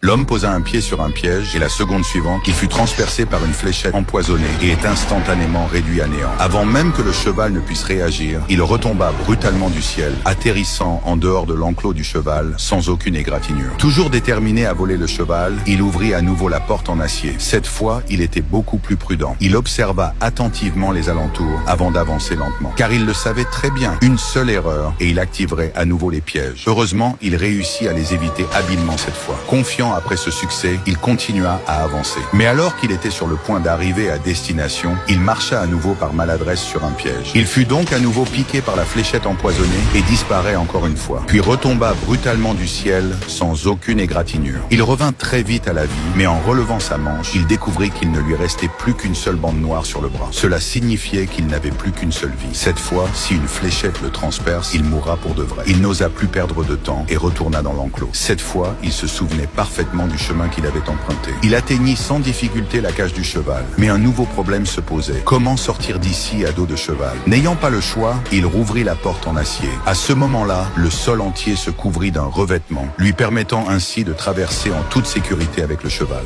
L'homme posa un pied sur un piège et la seconde suivante, il fut transpercé par une fléchette empoisonnée et est instantanément réduit à néant. Avant même que le cheval ne puisse réagir, il retomba brutalement du ciel, atterrissant en dehors de l'enclos du cheval sans aucune égratignure. Toujours déterminé à voler le cheval, il ouvrit à nouveau la porte en acier. Cette fois, il était beaucoup plus prudent. Il observa attentivement les alentours avant d'avancer lentement. Car il le savait très bien, une seule erreur et il activerait à nouveau les pièges. Heureusement, il réussit à les éviter habilement cette fois. Confiant après ce succès, il continua à avancer. Mais alors qu'il était sur le point d'arriver à destination, il marcha à nouveau par maladresse sur un piège. Il fut donc à nouveau piqué par la fléchette empoisonnée et disparaît encore une fois. Puis retomba brutalement du ciel sans aucune égratignure. Il revint très vite à la vie, mais en relevant sa manche, il découvrit qu'il ne lui restait plus qu'une seule bande noire sur le bras. Cela signifiait qu'il n'avait plus qu'une seule vie. Cette fois, si une fléchette le transperce, il mourra pour de vrai. Il n'osa plus perdre de temps et retourna dans l'enclos. Cette fois, il se souvenait parfaitement du chemin qu'il avait emprunté. Il atteignit sans difficulté la cage du cheval. Mais un nouveau problème se posait. Comment sortir d'ici à dos de cheval? N'ayant pas le choix, il rouvrit la porte en acier. À ce moment-là, le sol entier se couvrit d'un revêtement, lui permettant ainsi de traverser en toute sécurité avec le cheval.